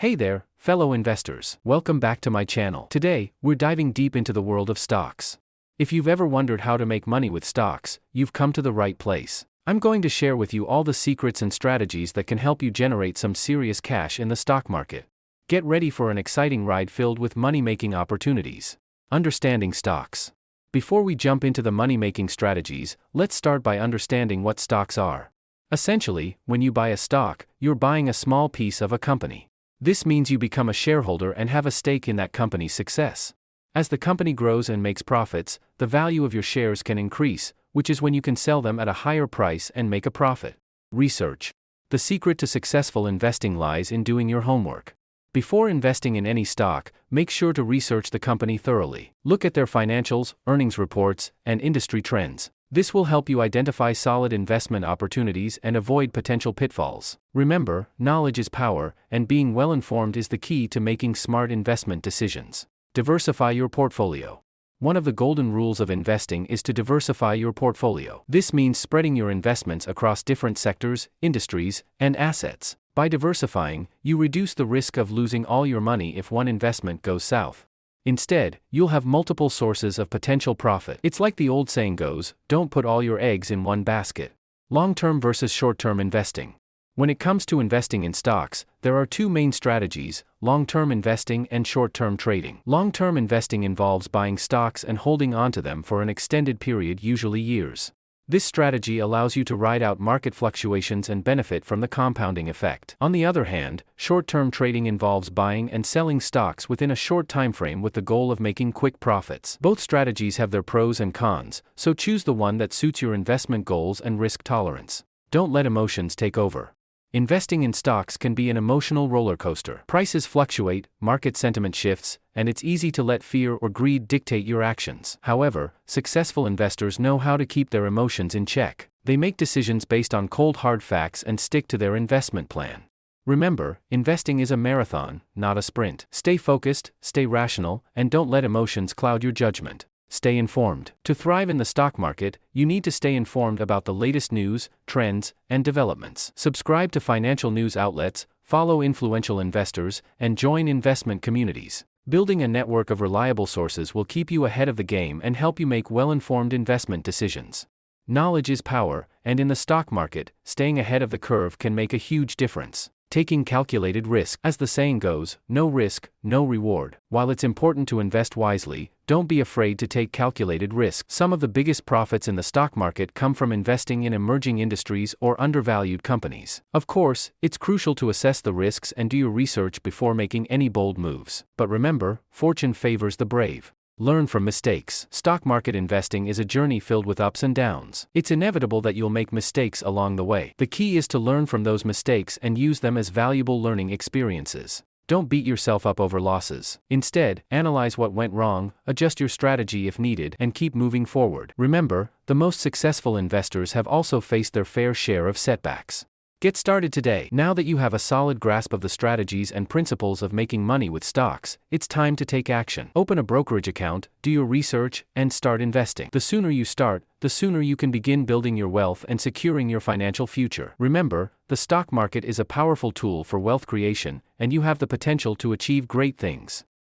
Hey there, fellow investors. Welcome back to my channel. Today, we're diving deep into the world of stocks. If you've ever wondered how to make money with stocks, you've come to the right place. I'm going to share with you all the secrets and strategies that can help you generate some serious cash in the stock market. Get ready for an exciting ride filled with money-making opportunities. Understanding stocks. Before we jump into the money-making strategies, let's start by understanding what stocks are. Essentially, when you buy a stock, you're buying a small piece of a company. This means you become a shareholder and have a stake in that company's success. As the company grows and makes profits, the value of your shares can increase, which is when you can sell them at a higher price and make a profit. Research. The secret to successful investing lies in doing your homework. Before investing in any stock, make sure to research the company thoroughly. Look at their financials, earnings reports, and industry trends. This will help you identify solid investment opportunities and avoid potential pitfalls. Remember, knowledge is power, and being well-informed is the key to making smart investment decisions. Diversify your portfolio. One of the golden rules of investing is to diversify your portfolio. This means spreading your investments across different sectors, industries, and assets. By diversifying, you reduce the risk of losing all your money if one investment goes south. Instead, you'll have multiple sources of potential profit. It's like the old saying goes, don't put all your eggs in one basket. Long-term versus short-term investing. When it comes to investing in stocks, there are two main strategies: long-term investing and short-term trading. Long-term investing involves buying stocks and holding onto them for an extended period, usually years. This strategy allows you to ride out market fluctuations and benefit from the compounding effect. On the other hand, short-term trading involves buying and selling stocks within a short time frame with the goal of making quick profits. Both strategies have their pros and cons, so choose the one that suits your investment goals and risk tolerance. Don't let emotions take over. Investing in stocks can be an emotional roller coaster. Prices fluctuate, market sentiment shifts, and it's easy to let fear or greed dictate your actions. However, successful investors know how to keep their emotions in check. They make decisions based on cold hard facts and stick to their investment plan. Remember, investing is a marathon, not a sprint. Stay focused, stay rational, and don't let emotions cloud your judgment. Stay informed. To thrive in the stock market, you need to stay informed about the latest news, trends, and developments. Subscribe to financial news outlets, follow influential investors, and join investment communities. Building a network of reliable sources will keep you ahead of the game and help you make well-informed investment decisions. Knowledge is power, and in the stock market, staying ahead of the curve can make a huge difference. Taking calculated risk. As the saying goes, no risk, no reward. While it's important to invest wisely, don't be afraid to take calculated risk. Some of the biggest profits in the stock market come from investing in emerging industries or undervalued companies. Of course, it's crucial to assess the risks and do your research before making any bold moves. But remember, fortune favors the brave. Learn from mistakes. Stock market investing is a journey filled with ups and downs. It's inevitable that you'll make mistakes along the way. The key is to learn from those mistakes and use them as valuable learning experiences. Don't beat yourself up over losses. Instead, analyze what went wrong, adjust your strategy if needed, and keep moving forward. Remember, the most successful investors have also faced their fair share of setbacks. Get started today. Now that you have a solid grasp of the strategies and principles of making money with stocks, it's time to take action. Open a brokerage account, do your research, and start investing. The sooner you start, the sooner you can begin building your wealth and securing your financial future. Remember, the stock market is a powerful tool for wealth creation, and you have the potential to achieve great things.